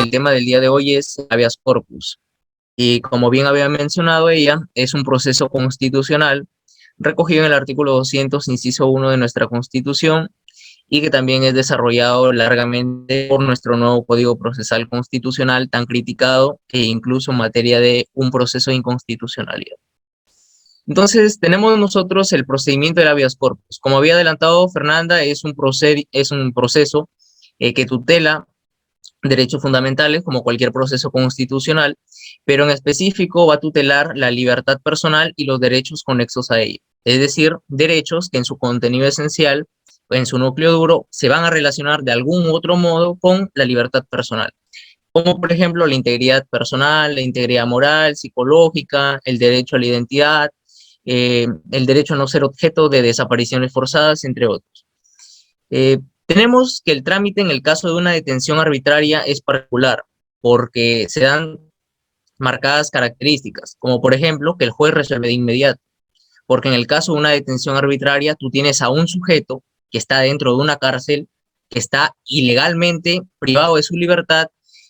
el tema del día de hoy es habeas corpus. Y como bien había mencionado ella, es un proceso constitucional recogido en el artículo 200, inciso 1 de nuestra Constitución, y que también es desarrollado largamente por nuestro nuevo Código Procesal Constitucional, tan criticado que incluso en materia de un proceso de inconstitucionalidad. Entonces, tenemos nosotros el procedimiento del habeas corpus. Como había adelantado Fernanda, es un proceso que tutela derechos fundamentales, como cualquier proceso constitucional, pero en específico va a tutelar la libertad personal y los derechos conexos a ella. Es decir, derechos que en su contenido esencial, en su núcleo duro, se van a relacionar de algún otro modo con la libertad personal, como por ejemplo la integridad personal, la integridad moral, psicológica, el derecho a la identidad, el derecho a no ser objeto de desapariciones forzadas, entre otros. Tenemos que el trámite en el caso de una detención arbitraria es particular, porque se dan marcadas características, como por ejemplo que el juez resuelve de inmediato, porque en el caso de una detención arbitraria tú tienes a un sujeto que está dentro de una cárcel, que está ilegalmente privado de su libertad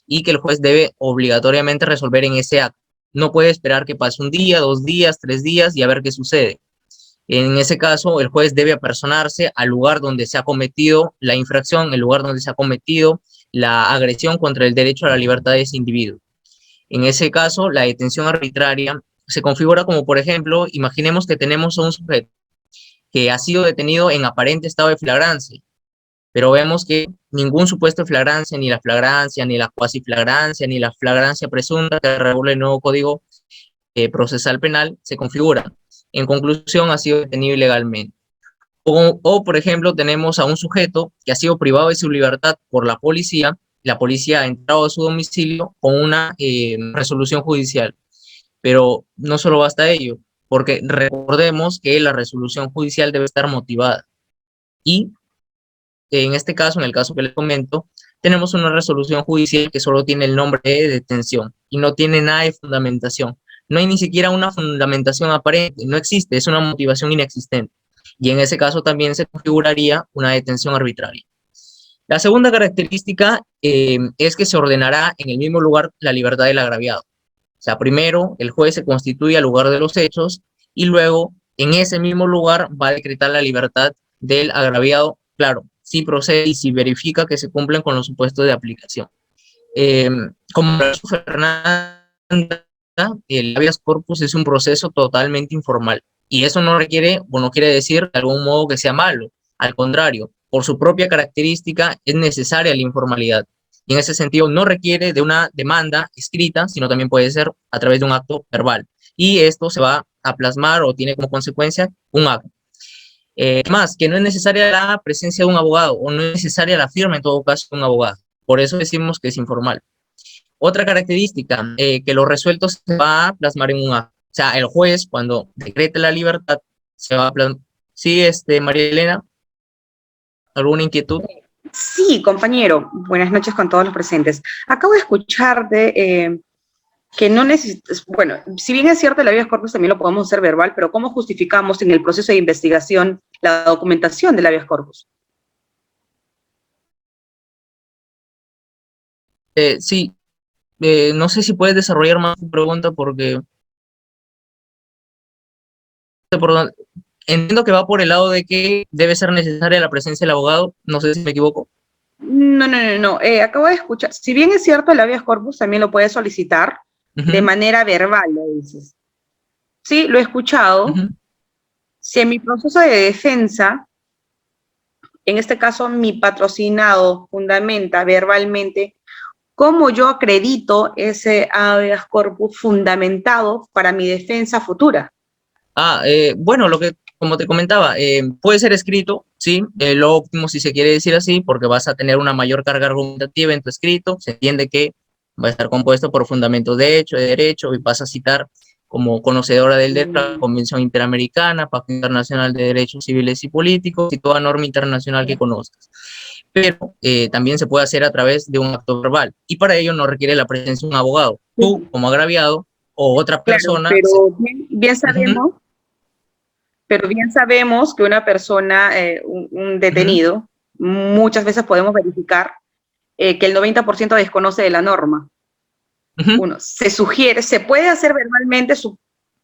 y que el juez debe obligatoriamente resolver en ese acto. No puede esperar que pase un día, 2 días, 3 días y a ver qué sucede. En ese caso, el juez debe apersonarse al lugar donde se ha cometido la infracción, el lugar donde se ha cometido la agresión contra el derecho a la libertad de ese individuo. En ese caso, la detención arbitraria se configura como, por ejemplo, imaginemos que tenemos a un sujeto que ha sido detenido en aparente estado de flagrancia, pero vemos que ningún supuesto de flagrancia, ni la flagrancia, ni la cuasi flagrancia, ni la flagrancia presunta que regula el nuevo Código Procesal Penal se configura. En conclusión, ha sido detenido ilegalmente. O, por ejemplo, tenemos a un sujeto que ha sido privado de su libertad por la policía ha entrado a su domicilio con una resolución judicial, pero no solo basta ello, porque recordemos que la resolución judicial debe estar motivada. Y en este caso, en el caso que les comento, tenemos una resolución judicial que solo tiene el nombre de detención y no tiene nada de fundamentación. No hay ni siquiera una fundamentación aparente, no existe, es una motivación inexistente. Y en ese caso también se configuraría una detención arbitraria. La segunda característica es que se ordenará en el mismo lugar la libertad del agraviado. O sea, primero el juez se constituye al lugar de los hechos y luego en ese mismo lugar va a decretar la libertad del agraviado, claro, si procede y si verifica que se cumplen con los supuestos de aplicación. Como lo dijo Fernanda, el habeas corpus es un proceso totalmente informal y eso no requiere o no quiere decir de algún modo que sea malo. Al contrario, por su propia característica es necesaria la informalidad y en ese sentido no requiere de una demanda escrita, sino también puede ser a través de un acto verbal y esto se va a plasmar o tiene como consecuencia un acto. Más, que no es necesaria la presencia de un abogado o no es necesaria la firma en todo caso de un abogado. Por eso decimos que es informal. Otra característica, que lo resuelto se va a plasmar en un acto. O sea, el juez, cuando decrete la libertad, se va a plasmar. Sí, María Elena, ¿alguna inquietud? Sí, compañero. Buenas noches con todos los presentes. Acabo de escucharte que no necesitas, bueno, si bien es cierto el habeas corpus también lo podemos hacer verbal, pero ¿cómo justificamos en el proceso de investigación la documentación del habeas corpus? Sí, no sé si puedes desarrollar más tu pregunta porque entiendo que va por el lado de que debe ser necesaria la presencia del abogado, no sé si me equivoco. No. Acabo de escuchar, si bien es cierto el habeas corpus también lo puedes solicitar de manera verbal, lo dices. Sí, lo he escuchado. Si en mi proceso de defensa, en este caso mi patrocinado fundamenta verbalmente, ¿cómo yo acredito ese habeas corpus fundamentado para mi defensa futura? Bueno, como te comentaba, puede ser escrito, sí, lo óptimo si se quiere decir así, porque vas a tener una mayor carga argumentativa en tu escrito, se entiende que va a estar compuesto por fundamentos de hecho, de derecho, y vas a citar como conocedora del derecho la Convención Interamericana, Pacto Internacional de Derechos Civiles y Políticos y toda norma internacional que conozcas. Pero también se puede hacer a través de un acto verbal, y para ello no requiere la presencia de un abogado. Tú, como agraviado, o otra persona... Claro, pero bien sabemos... Pero bien sabemos que una persona, un detenido, muchas veces podemos verificar que el 90% desconoce de la norma. Uno, se sugiere, se puede hacer verbalmente,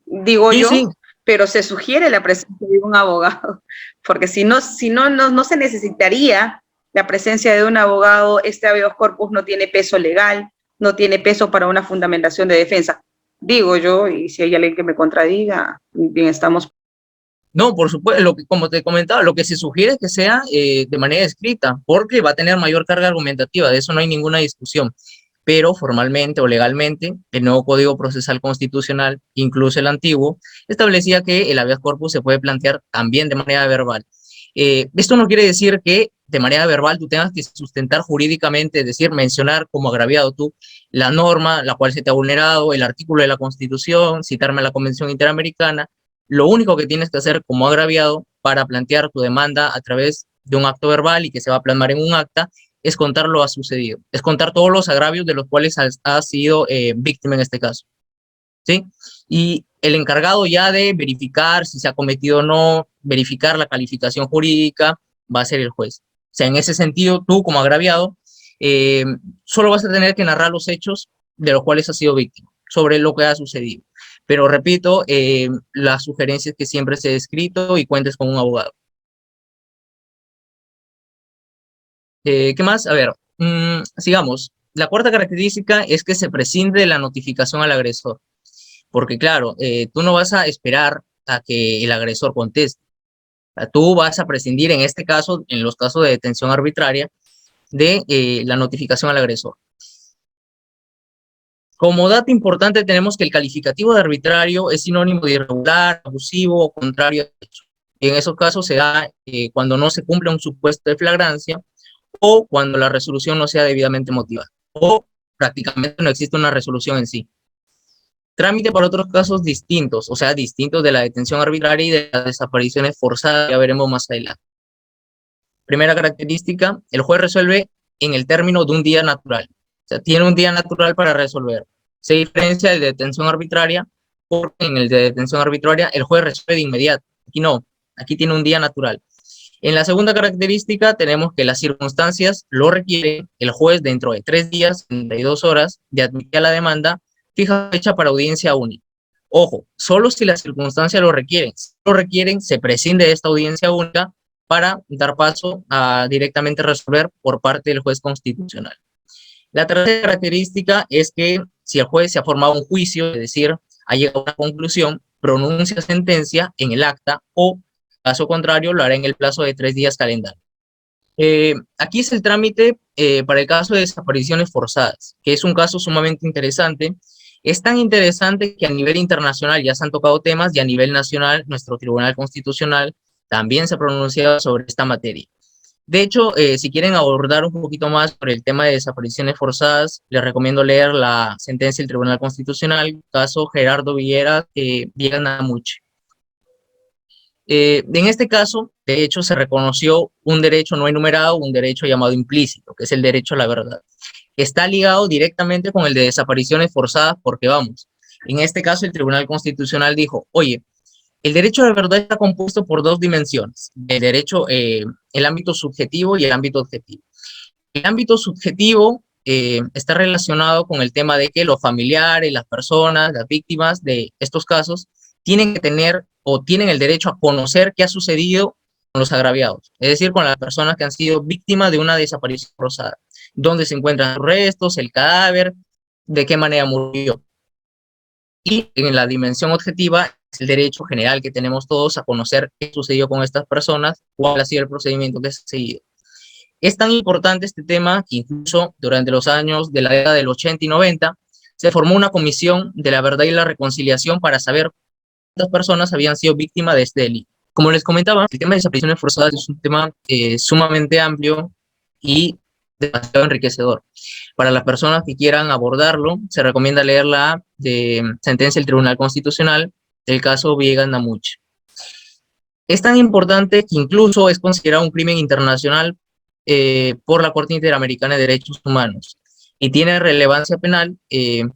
digo Sí, yo, sí. pero se sugiere la presencia de un abogado, porque si no se necesitaría la presencia de un abogado. Este habeas corpus no tiene peso legal, no tiene peso para una fundamentación de defensa. Digo yo, y si hay alguien que me contradiga, bien estamos. No, por supuesto, como te comentaba, lo que se sugiere es que sea de manera escrita, porque va a tener mayor carga argumentativa, de eso no hay ninguna discusión. Pero formalmente o legalmente, el nuevo Código Procesal Constitucional, incluso el antiguo, establecía que el habeas corpus se puede plantear también de manera verbal. Esto no quiere decir que de manera verbal tú tengas que sustentar jurídicamente, es decir, mencionar como agraviado tú la norma la cual se te ha vulnerado, el artículo de la Constitución, citarme a la Convención Interamericana. Lo único que tienes que hacer como agraviado para plantear tu demanda a través de un acto verbal y que se va a plasmar en un acta es contar lo ha sucedido, es contar todos los agravios de los cuales has sido víctima en este caso, ¿sí? Y el encargado ya de verificar si se ha cometido o no, verificar la calificación jurídica, va a ser el juez. O sea, en ese sentido, tú como agraviado, solo vas a tener que narrar los hechos de los cuales has sido víctima, sobre lo que ha sucedido. Pero repito, la sugerencia es que siempre sea escrito y cuentes con un abogado. ¿Qué más? A ver, sigamos. La cuarta característica es que se prescinde de la notificación al agresor. Porque claro, tú no vas a esperar a que el agresor conteste. O sea, tú vas a prescindir en este caso, en los casos de detención arbitraria, de la notificación al agresor. Como dato importante tenemos que el calificativo de arbitrario es sinónimo de irregular, abusivo o contrario a derecho. Y en esos casos se da cuando no se cumple un supuesto de flagrancia o cuando la resolución no sea debidamente motivada o prácticamente no existe una resolución en sí. Trámite para otros casos distintos, o sea, distintos de la detención arbitraria y de las desapariciones forzadas, ya veremos más adelante. Primera característica, el juez resuelve en el término de un día natural. O sea, tiene un día natural para resolver. Se diferencia de detención arbitraria, porque en el de detención arbitraria el juez resuelve de inmediato. Aquí no, aquí tiene un día natural. En la segunda característica tenemos que las circunstancias lo requieren, el juez dentro de 3 días, 32 horas, de admitir la demanda, fija fecha para audiencia única. Ojo, solo si las circunstancias lo requieren, se prescinde de esta audiencia única para dar paso a directamente resolver por parte del juez constitucional. La tercera característica es que si el juez se ha formado un juicio, es decir, ha llegado a una conclusión, pronuncia sentencia en el acta o, caso contrario, lo hará en el plazo de 3 días calendario. Aquí es el trámite para el caso de desapariciones forzadas, que es un caso sumamente interesante. Es tan interesante que a nivel internacional ya se han tocado temas y a nivel nacional nuestro Tribunal Constitucional también se ha pronunciado sobre esta materia. De hecho, si quieren abordar un poquito más sobre el tema de desapariciones forzadas, les recomiendo leer la sentencia del Tribunal Constitucional, caso Gerardo Villegas Namuche. En este caso, de hecho, se reconoció un derecho no enumerado, un derecho llamado implícito, que es el derecho a la verdad. Está ligado directamente con el de desapariciones forzadas porque, vamos, en este caso el Tribunal Constitucional dijo, oye, el derecho a la verdad está compuesto por 2 dimensiones, el derecho, el ámbito subjetivo y el ámbito objetivo. El ámbito subjetivo está relacionado con el tema de que los familiares, las personas, las víctimas de estos casos tienen que tener o tienen el derecho a conocer qué ha sucedido con los agraviados, es decir, con las personas que han sido víctimas de una desaparición forzada, dónde se encuentran los restos, el cadáver, de qué manera murió. Y en la dimensión objetiva es el derecho general que tenemos todos a conocer qué sucedió con estas personas, cuál ha sido el procedimiento que se ha seguido. Es tan importante este tema que incluso durante los años de la década del 80 y 90 se formó una comisión de la verdad y la reconciliación para saber cuántas personas habían sido víctimas de este delito. Como les comentaba, el tema de desapariciones forzadas es un tema sumamente amplio y demasiado enriquecedor. Para las personas que quieran abordarlo, se recomienda leer la sentencia del Tribunal Constitucional del caso Villegas Namuche. Es tan importante que incluso es considerado un crimen internacional por la Corte Interamericana de Derechos Humanos y tiene relevancia penal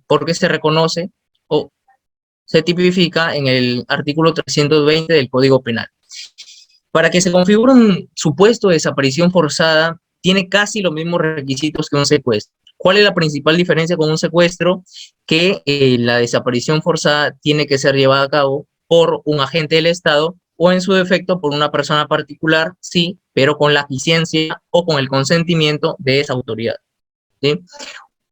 porque se reconoce o se tipifica en el artículo 320 del Código Penal. Para que se configure un supuesto de desaparición forzada, tiene casi los mismos requisitos que un secuestro. ¿Cuál es la principal diferencia con un secuestro? Que la desaparición forzada tiene que ser llevada a cabo por un agente del Estado o en su defecto por una persona particular, sí, pero con la aquiescencia o con el consentimiento de esa autoridad, ¿sí?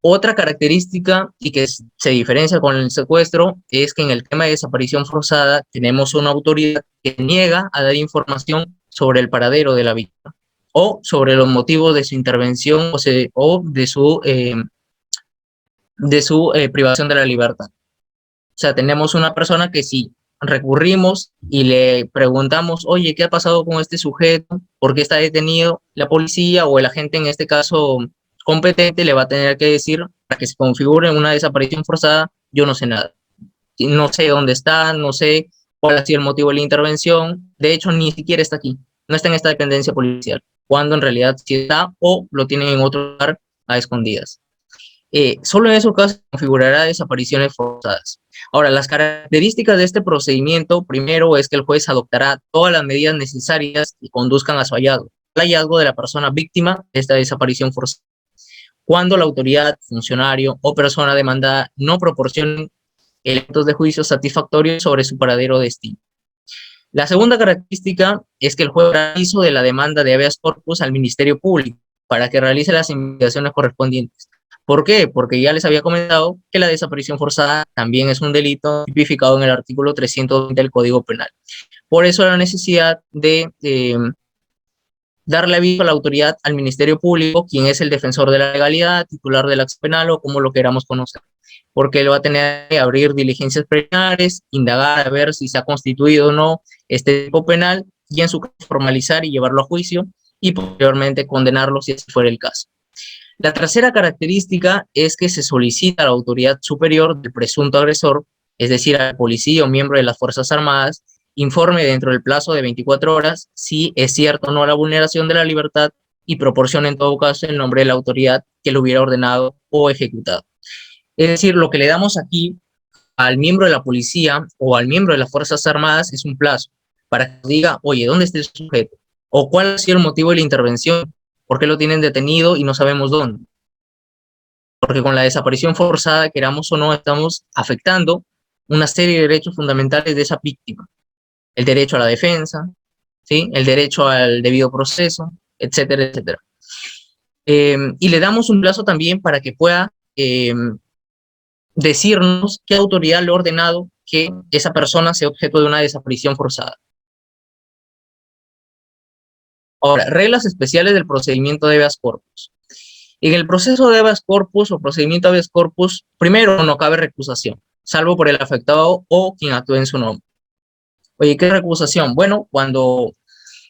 Otra característica y que se diferencia con el secuestro es que en el tema de desaparición forzada tenemos una autoridad que niega a dar información sobre el paradero de la víctima o sobre los motivos de su intervención o de su privación de la libertad. O sea, tenemos una persona que si recurrimos y le preguntamos, oye, ¿qué ha pasado con este sujeto? ¿Por qué está detenido? La policía o el agente, en este caso competente, le va a tener que decir, para que se configure una desaparición forzada, yo no sé nada. No sé dónde está, no sé cuál ha sido el motivo de la intervención. De hecho, ni siquiera está aquí. No está en esta dependencia policial, cuando en realidad sí está o lo tienen en otro lugar a escondidas. Solo en esos casos configurará desapariciones forzadas. Ahora, las características de este procedimiento, primero, es que el juez adoptará todas las medidas necesarias que conduzcan a su hallazgo, el hallazgo de la persona víctima de esta desaparición forzada. Cuando la autoridad, funcionario o persona demandada no proporcionen elementos de juicio satisfactorios sobre su paradero o destino. La segunda característica es que el juez hará aviso de la demanda de habeas corpus al Ministerio Público para que realice las investigaciones correspondientes. ¿Por qué? Porque ya les había comentado que la desaparición forzada también es un delito tipificado en el artículo 320 del Código Penal. Por eso la necesidad de darle aviso a la autoridad, al Ministerio Público, quien es el defensor de la legalidad, titular del acto penal o como lo queramos conocer, porque él va a tener que abrir diligencias preliminares, indagar a ver si se ha constituido o no este tipo penal y en su caso formalizar y llevarlo a juicio y posteriormente condenarlo si ese fuera el caso. La tercera característica es que se solicita a la autoridad superior del presunto agresor, es decir, al policía o miembro de las Fuerzas Armadas, informe dentro del plazo de 24 horas si es cierto o no la vulneración de la libertad y proporcione en todo caso el nombre de la autoridad que lo hubiera ordenado o ejecutado. Es decir, lo que le damos aquí al miembro de la policía o al miembro de las Fuerzas Armadas es un plazo para que diga, oye, ¿dónde está el sujeto? O cuál ha sido el motivo de la intervención, por qué lo tienen detenido y no sabemos dónde. Porque con la desaparición forzada, queramos o no, estamos afectando una serie de derechos fundamentales de esa víctima. El derecho a la defensa, ¿sí? El derecho al debido proceso, etcétera, etcétera. Y le damos un plazo también para que pueda decirnos qué autoridad le ha ordenado que esa persona sea objeto de una desaparición forzada. Ahora, reglas especiales del procedimiento de habeas corpus. En el proceso de habeas corpus o procedimiento de habeas corpus, primero no cabe recusación, salvo por el afectado o quien actúe en su nombre. Oye, ¿qué recusación? Bueno, cuando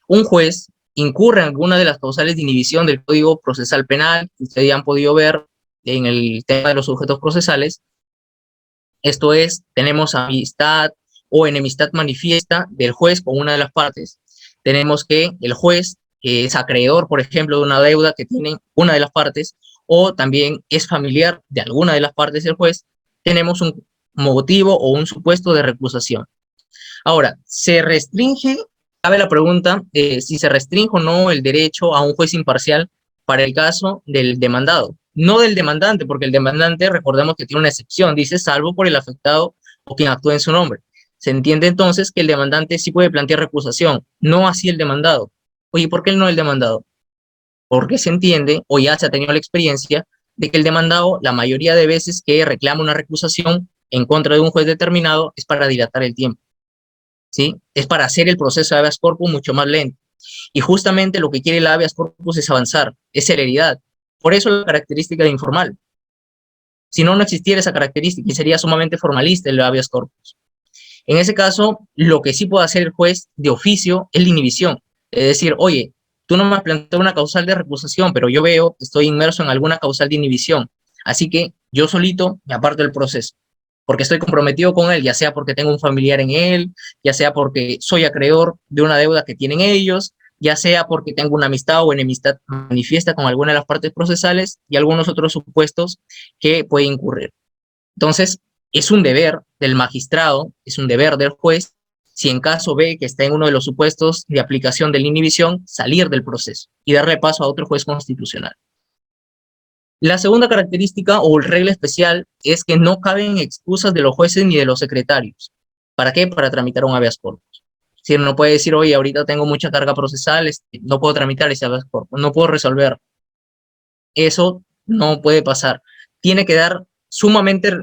un juez incurre en alguna de las causales de inhibición del Código Procesal Penal, que ustedes ya han podido ver en el tema de los sujetos procesales, esto es, tenemos amistad o enemistad manifiesta del juez con una de las partes. Tenemos que el juez es acreedor, por ejemplo, de una deuda que tiene una de las partes, o también es familiar de alguna de las partes del juez, tenemos un motivo o un supuesto de recusación. Ahora, se restringe, cabe la pregunta, si se restringe o no el derecho a un juez imparcial para el caso del demandado. No del demandante, porque el demandante, recordemos que tiene una excepción, dice salvo por el afectado o quien actúe en su nombre. Se entiende entonces que el demandante sí puede plantear recusación, no así el demandado. Oye, ¿por qué no el demandado? Porque se entiende, o ya se ha tenido la experiencia, de que el demandado, la mayoría de veces que reclama una recusación en contra de un juez determinado, es para dilatar el tiempo, ¿sí? Es para hacer el proceso de habeas corpus mucho más lento. Y justamente lo que quiere el habeas corpus es avanzar, es celeridad. Por eso la característica de informal. Si no, no existiera esa característica y sería sumamente formalista el habeas corpus. En ese caso, lo que sí puede hacer el juez de oficio es la inhibición. Es decir, oye, tú no me has planteado una causal de recusación, pero yo veo que estoy inmerso en alguna causal de inhibición. Así que yo solito me aparto del proceso, porque estoy comprometido con él, ya sea porque tengo un familiar en él, ya sea porque soy acreedor de una deuda que tienen ellos, ya sea porque tengo una amistad o enemistad manifiesta con alguna de las partes procesales y algunos otros supuestos que puede incurrir. Entonces, es un deber del magistrado, es un deber del juez si en caso ve que está en uno de los supuestos de aplicación de la inhibición, salir del proceso y darle paso a otro juez constitucional. La segunda característica o regla especial es que no caben excusas de los jueces ni de los secretarios. ¿Para qué? Para tramitar un habeas corpus. Si no puede decir, oye, ahorita tengo mucha carga procesal, no puedo tramitar ese habeas corpus, no puedo resolver. Eso no puede pasar. Tiene que dar sumamente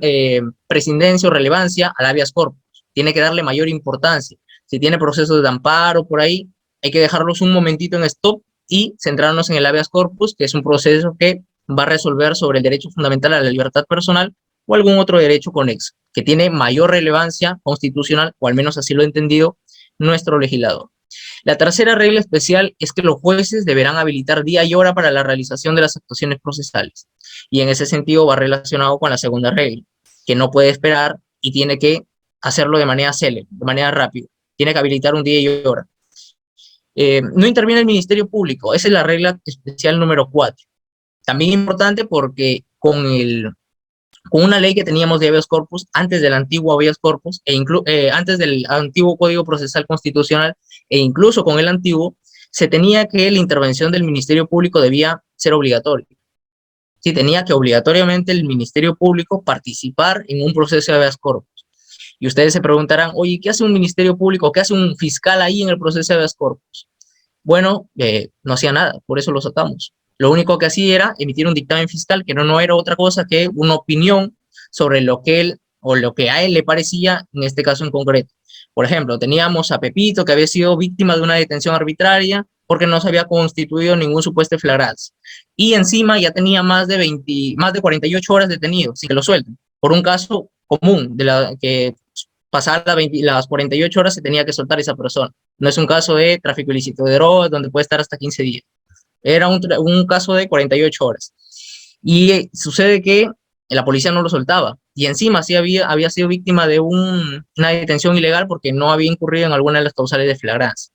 prescindencia o relevancia al habeas corpus. Tiene que darle mayor importancia. Si tiene procesos de amparo por ahí, hay que dejarlos un momentito en stop y centrarnos en el habeas corpus, que es un proceso que va a resolver sobre el derecho fundamental a la libertad personal o algún otro derecho conexo, que tiene mayor relevancia constitucional, o al menos así lo ha entendido nuestro legislador. La tercera regla especial es que los jueces deberán habilitar día y hora para la realización de las actuaciones procesales. Y en ese sentido va relacionado con la segunda regla, que no puede esperar y tiene que hacerlo de manera célere, de manera rápida. Tiene que habilitar un día y hora. No interviene el Ministerio Público. Esa es la regla especial número 4. También importante porque con una ley que teníamos de habeas corpus, antes del antiguo habeas corpus, antes del antiguo Código Procesal Constitucional, e incluso con el antiguo, se tenía que la intervención del Ministerio Público debía ser obligatoria. Sí, tenía que obligatoriamente el Ministerio Público participar en un proceso de habeas corpus. Y ustedes se preguntarán, oye, ¿qué hace un Ministerio Público? ¿Qué hace un fiscal ahí en el proceso de habeas corpus? Bueno, no hacía nada, por eso lo sacamos. Lo único que hacía era emitir un dictamen fiscal que no era otra cosa que una opinión sobre lo que él o lo que a él le parecía en este caso en concreto. Por ejemplo, teníamos a Pepito que había sido víctima de una detención arbitraria porque no se había constituido ningún supuesto de flagrancia. Y encima ya tenía más de 48 horas detenido, sin que lo suelten, por un caso común, que pasar las 48 horas se tenía que soltar esa persona. No es un caso de tráfico ilícito de drogas donde puede estar hasta 15 días. Era un caso de 48 horas. Y sucede que la policía no lo soltaba. Y encima sí había sido víctima de una detención ilegal porque no había incurrido en alguna de las causales de flagrancia.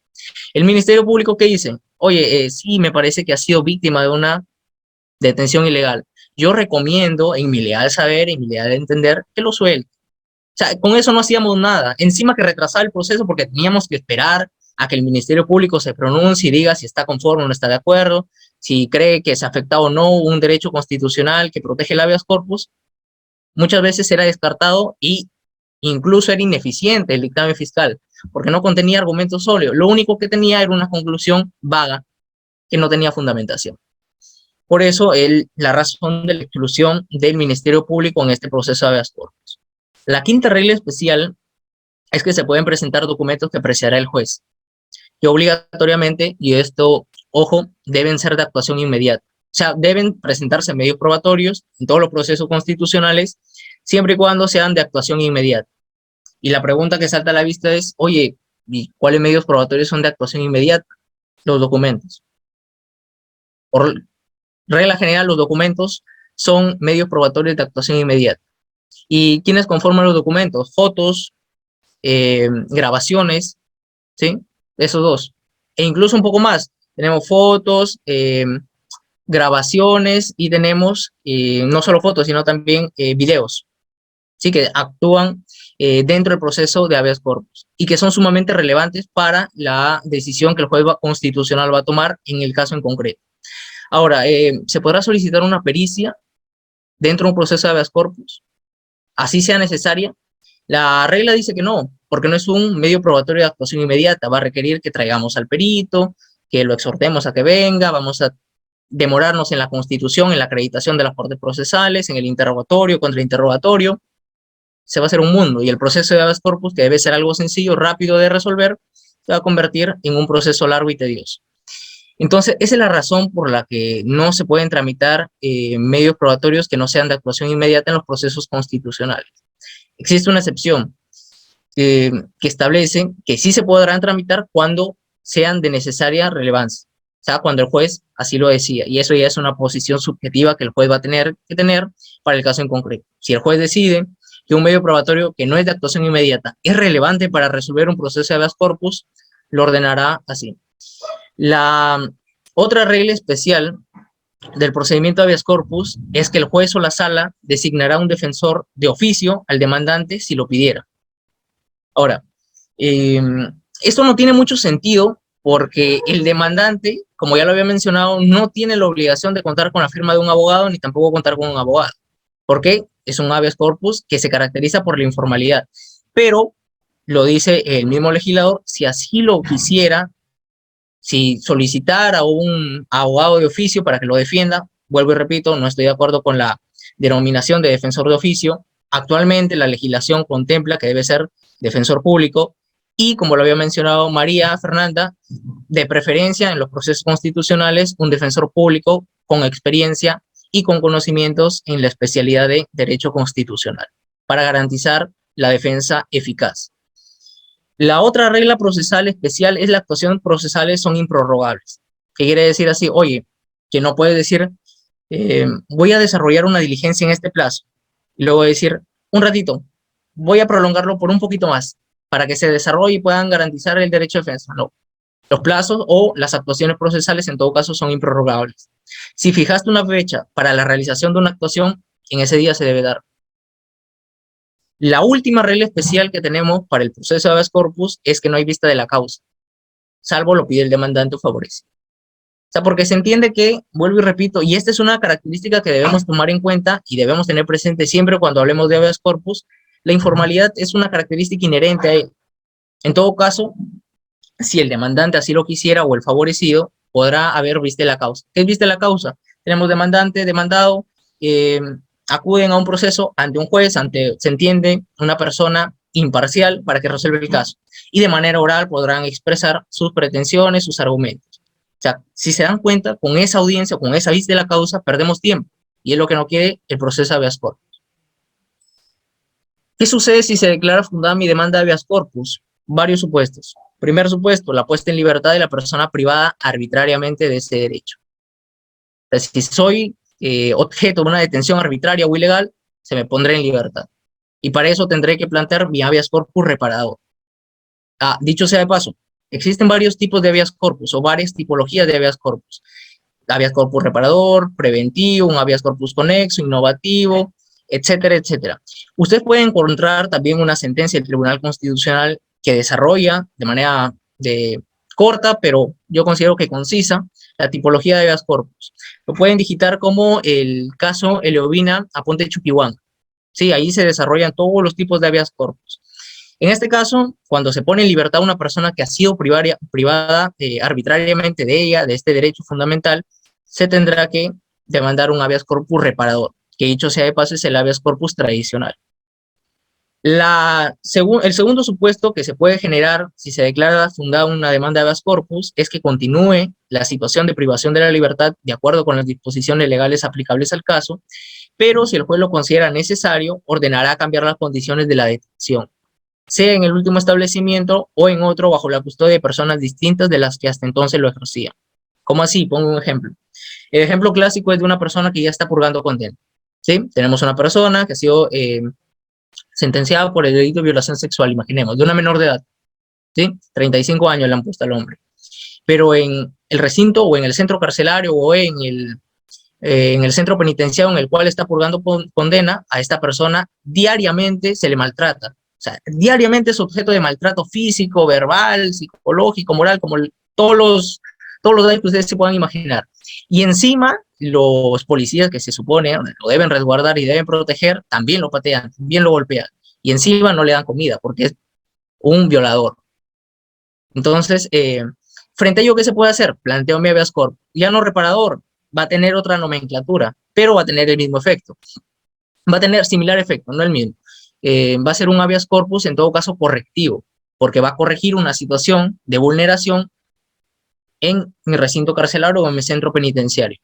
El Ministerio Público, ¿qué dice? Oye, sí, me parece que ha sido víctima de una detención ilegal. Yo recomiendo, en mi leal saber, en mi leal entender, que lo suelte. O sea, con eso no hacíamos nada. Encima que retrasaba el proceso porque teníamos que esperar a que el Ministerio Público se pronuncie y diga si está conforme o no está de acuerdo, si cree que se ha afectado o no un derecho constitucional que protege el habeas corpus. Muchas veces era descartado y incluso era ineficiente el dictamen fiscal porque no contenía argumentos sólidos. Lo único que tenía era una conclusión vaga que no tenía fundamentación. Por eso la razón de la exclusión del Ministerio Público en este proceso de habeas corpus. La quinta regla especial es que se pueden presentar documentos que apreciará el juez, que obligatoriamente, y esto, ojo, deben ser de actuación inmediata. O sea, deben presentarse medios probatorios en todos los procesos constitucionales, siempre y cuando sean de actuación inmediata. Y la pregunta que salta a la vista es, oye, ¿y cuáles medios probatorios son de actuación inmediata? Los documentos. Por regla general, los documentos son medios probatorios de actuación inmediata. ¿Y quiénes conforman los documentos? Fotos, grabaciones, ¿sí? Esos dos. E incluso un poco más. Tenemos fotos, grabaciones y tenemos no solo fotos, sino también videos, ¿sí? Que actúan dentro del proceso de habeas corpus y que son sumamente relevantes para la decisión que el juez constitucional va a tomar en el caso en concreto. Ahora, ¿se podrá solicitar una pericia dentro de un proceso de habeas corpus? Así sea necesaria. La regla dice que no, porque no es un medio probatorio de actuación inmediata. Va a requerir que traigamos al perito, que lo exhortemos a que venga, vamos a demorarnos en la constitución, en la acreditación de las partes procesales, en el interrogatorio, contrainterrogatorio. Se va a hacer un mundo y el proceso de habeas corpus, que debe ser algo sencillo, rápido de resolver, se va a convertir en un proceso largo y tedioso. Entonces, esa es la razón por la que no se pueden tramitar medios probatorios que no sean de actuación inmediata en los procesos constitucionales. Existe una excepción que establece que sí se podrán tramitar cuando sean de necesaria relevancia, o sea, cuando el juez así lo decía, y eso ya es una posición subjetiva que el juez va a tener que tener para el caso en concreto. Si el juez decide que un medio probatorio que no es de actuación inmediata es relevante para resolver un proceso de habeas corpus, lo ordenará así. La otra regla especial del procedimiento de habeas corpus es que el juez o la sala designará un defensor de oficio al demandante si lo pidiera. Ahora, Esto no tiene mucho sentido porque el demandante, como ya lo había mencionado, no tiene la obligación de contar con la firma de un abogado ni tampoco contar con un abogado. ¿Por qué? Es un habeas corpus que se caracteriza por la informalidad. Pero, lo dice el mismo legislador, si así lo quisiera, si solicitara un abogado de oficio para que lo defienda, vuelvo y repito, no estoy de acuerdo con la denominación de defensor de oficio. Actualmente la legislación contempla que debe ser defensor público y, como lo había mencionado María Fernanda, de preferencia en los procesos constitucionales, un defensor público con experiencia y con conocimientos en la especialidad de derecho constitucional para garantizar la defensa eficaz. La otra regla procesal especial es la actuación procesales son improrrogables. ¿Qué quiere decir así? Oye, que no puede decir, voy a desarrollar una diligencia en este plazo, y luego decir, un ratito, voy a prolongarlo por un poquito más, para que se desarrolle y puedan garantizar el derecho de defensa. No, los plazos o las actuaciones procesales en todo caso son improrrogables. Si fijaste una fecha para la realización de una actuación, en ese día se debe dar. La última regla especial que tenemos para el proceso de habeas corpus es que no hay vista de la causa, salvo lo pide el demandante o favorece. O sea, porque se entiende que, vuelvo y repito, y esta es una característica que debemos tomar en cuenta y debemos tener presente siempre cuando hablemos de habeas corpus, la informalidad es una característica inherente a él. En todo caso, si el demandante así lo quisiera o el favorecido, podrá haber vista de la causa. ¿Qué es vista de la causa? Tenemos demandante, demandado, acuden a un proceso ante un juez, se entiende, una persona imparcial para que resuelva el caso. Y de manera oral podrán expresar sus pretensiones, sus argumentos. O sea, si se dan cuenta, con esa audiencia, con esa vista de la causa, perdemos tiempo. Y es lo que no quiere el proceso de habeas corpus. ¿Qué sucede si se declara fundada mi demanda de habeas corpus? Varios supuestos. Primer supuesto, la puesta en libertad de la persona privada arbitrariamente de ese derecho. O sea, si soy objeto de una detención arbitraria o ilegal, se me pondrá en libertad. Y para eso tendré que plantear mi habeas corpus reparador. Dicho sea de paso, existen varios tipos de habeas corpus o varias tipologías de habeas corpus. Habeas corpus reparador, preventivo, un habeas corpus conexo, innovativo, etcétera, etcétera. Usted puede encontrar también una sentencia del Tribunal Constitucional que desarrolla de manera corta, pero yo considero que concisa, la tipología de habeas corpus. Lo pueden digitar como el caso Eleovina Aponte Chuquihuanca. Sí, ahí se desarrollan todos los tipos de habeas corpus. En este caso, cuando se pone en libertad una persona que ha sido privada arbitrariamente de ella, de este derecho fundamental, se tendrá que demandar un habeas corpus reparador, que dicho sea de paso es el habeas corpus tradicional. El segundo supuesto que se puede generar si se declara fundada una demanda de habeas corpus es que continúe la situación de privación de la libertad de acuerdo con las disposiciones legales aplicables al caso, pero si el juez lo considera necesario, ordenará cambiar las condiciones de la detención, sea en el último establecimiento o en otro bajo la custodia de personas distintas de las que hasta entonces lo ejercían. ¿Cómo así? Pongo un ejemplo. El ejemplo clásico es de una persona que ya está purgando condena. ¿Sí? Tenemos una persona que ha sido sentenciada por el delito de violación sexual, imaginemos, de una menor de edad. ¿Sí? 35 años le han puesto al hombre. Pero en el recinto o en el centro carcelario o en el centro penitenciario en el cual está purgando condena, a esta persona diariamente se le maltrata. O sea, diariamente es objeto de maltrato físico, verbal, psicológico, moral, como todos los daños que ustedes se puedan imaginar. Y encima, los policías que se supone lo deben resguardar y deben proteger, también lo patean, también lo golpean. Y encima no le dan comida, porque es un violador. Entonces, frente a ello, ¿qué se puede hacer? Planteo mi habeas corpus. Ya no reparador, va a tener otra nomenclatura, pero va a tener el mismo efecto. Va a tener similar efecto, no el mismo. Va a ser un habeas corpus, en todo caso, correctivo, porque va a corregir una situación de vulneración en mi recinto carcelario o en mi centro penitenciario.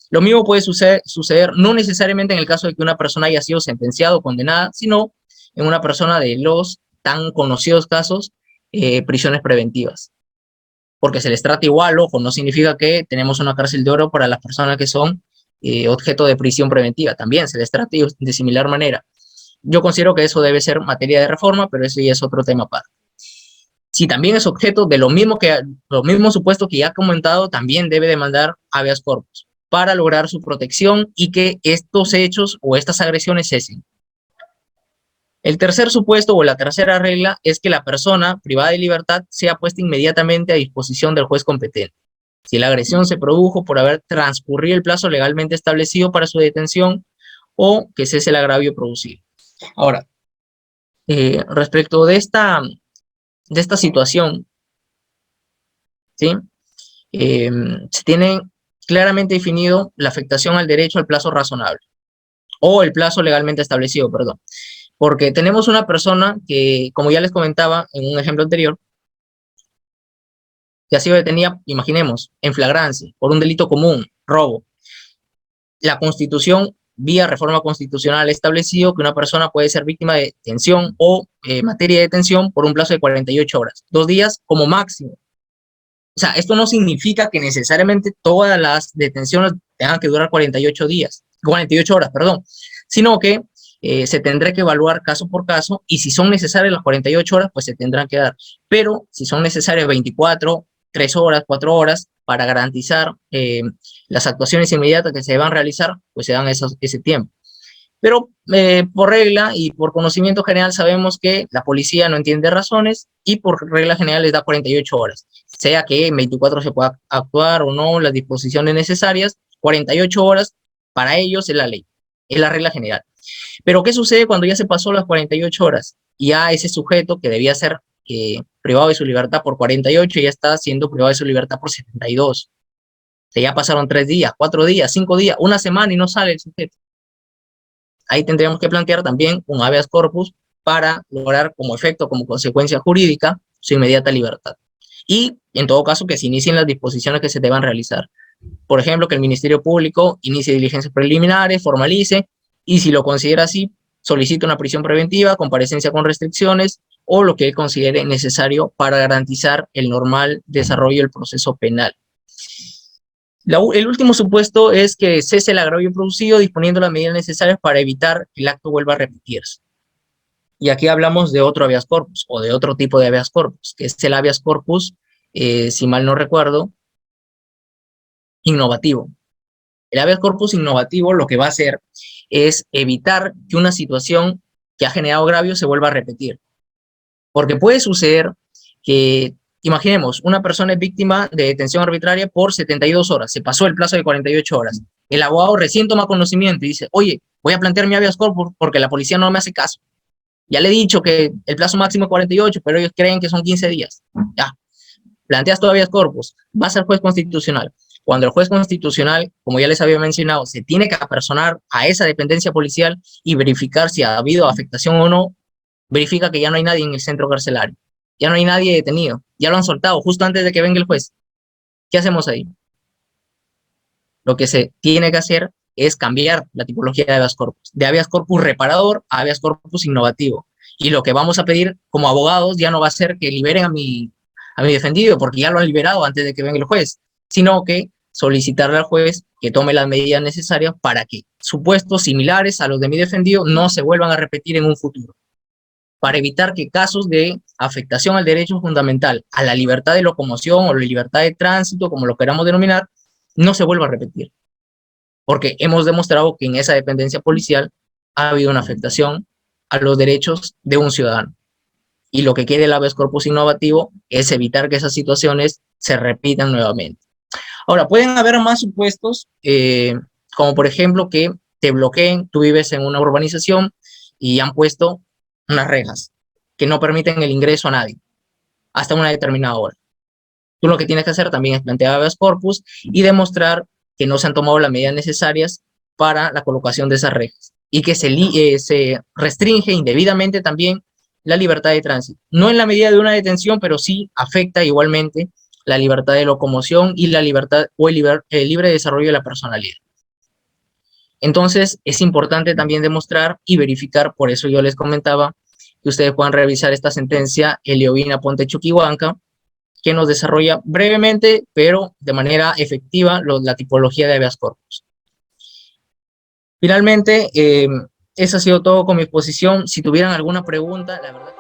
Lo mismo puede suceder no necesariamente en el caso de que una persona haya sido sentenciada o condenada, sino en una persona de los tan conocidos casos, prisiones preventivas. Porque se les trata igual, ojo, no significa que tenemos una cárcel de oro para las personas que son objeto de prisión preventiva. También se les trata de similar manera. Yo considero que eso debe ser materia de reforma, pero eso ya es otro tema aparte. Si también es objeto de lo mismo supuesto que ya he comentado, también debe demandar habeas corpus para lograr su protección y que estos hechos o estas agresiones cesen. El tercer supuesto o la tercera regla es que la persona privada de libertad sea puesta inmediatamente a disposición del juez competente. Si la agresión se produjo por haber transcurrido el plazo legalmente establecido para su detención o que cese el agravio producido. Ahora, respecto de esta situación, ¿sí? Se tiene claramente definido la afectación al derecho al plazo razonable o el plazo legalmente establecido, perdón. Porque tenemos una persona que, como ya les comentaba en un ejemplo anterior, que ha sido detenida, imaginemos, en flagrancia, por un delito común, robo. La Constitución, vía reforma constitucional, ha establecido que una persona puede ser víctima de detención o materia de detención por un plazo de 48 horas, 2 días como máximo. O sea, esto no significa que necesariamente todas las detenciones tengan que durar 48 horas, perdón, sino que se tendrá que evaluar caso por caso y si son necesarias las 48 horas, pues se tendrán que dar. Pero si son necesarias 24, 3 horas, 4 horas, para garantizar las actuaciones inmediatas que se deban realizar, pues se dan ese tiempo. Pero por regla y por conocimiento general sabemos que la policía no entiende razones y por regla general les da 48 horas. Sea que en 24 se pueda actuar o no las disposiciones necesarias, 48 horas para ellos es la ley, es la regla general. Pero ¿qué sucede cuando ya se pasó las 48 horas? Ya ese sujeto que debía ser privado de su libertad por 48 ya está siendo privado de su libertad por 72. O sea, ya pasaron 3 días, 4 días, 5 días, una semana y no sale el sujeto. Ahí tendríamos que plantear también un habeas corpus para lograr como efecto, como consecuencia jurídica, su inmediata libertad. Y, en todo caso, que se inicien las disposiciones que se deban realizar. Por ejemplo, que el Ministerio Público inicie diligencias preliminares, formalice, y si lo considera así, solicite una prisión preventiva, comparecencia con restricciones, o lo que él considere necesario para garantizar el normal desarrollo del proceso penal. El último supuesto es que cese el agravio producido disponiendo las medidas necesarias para evitar que el acto vuelva a repetirse. Y aquí hablamos de otro habeas corpus o de otro tipo de habeas corpus, que es el habeas corpus, si mal no recuerdo, innovativo. El habeas corpus innovativo lo que va a hacer es evitar que una situación que ha generado agravio se vuelva a repetir. Porque puede suceder que, imaginemos, una persona es víctima de detención arbitraria por 72 horas, se pasó el plazo de 48 horas. El abogado recién toma conocimiento y dice, oye, voy a plantear mi habeas corpus porque la policía no me hace caso. Ya le he dicho que el plazo máximo es 48, pero ellos creen que son 15 días. Ya, planteas tu habeas corpus, vas al juez constitucional. Cuando el juez constitucional, como ya les había mencionado, se tiene que apersonar a esa dependencia policial y verificar si ha habido afectación o no, verifica que ya no hay nadie en el centro carcelario, ya no hay nadie detenido, ya lo han soltado justo antes de que venga el juez. ¿Qué hacemos ahí? Lo que se tiene que hacer es cambiar la tipología de habeas corpus reparador a habeas corpus innovativo. Y lo que vamos a pedir como abogados ya no va a ser que liberen a mi defendido, porque ya lo han liberado antes de que venga el juez, sino que solicitarle al juez que tome las medidas necesarias para que supuestos similares a los de mi defendido no se vuelvan a repetir en un futuro, para evitar que casos de afectación al derecho fundamental, a la libertad de locomoción o la libertad de tránsito, como lo queramos denominar, no se vuelva a repetir. Porque hemos demostrado que en esa dependencia policial ha habido una afectación a los derechos de un ciudadano. Y lo que quiere el habeas corpus innovativo es evitar que esas situaciones se repitan nuevamente. Ahora, pueden haber más supuestos, como por ejemplo que te bloqueen, tú vives en una urbanización y han puesto unas rejas que no permiten el ingreso a nadie hasta una determinada hora. Tú lo que tienes que hacer también es plantear habeas corpus y demostrar que no se han tomado las medidas necesarias para la colocación de esas rejas y que se restringe indebidamente también la libertad de tránsito. No en la medida de una detención, pero sí afecta igualmente la libertad de locomoción y la libertad o el libre desarrollo de la personalidad. Entonces, es importante también demostrar y verificar, por eso yo les comentaba, que ustedes puedan revisar esta sentencia Eliovina Ponte Chuquihuanca, que nos desarrolla brevemente, pero de manera efectiva, la tipología de habeas corpus. Finalmente, eso ha sido todo con mi exposición. Si tuvieran alguna pregunta, la verdad...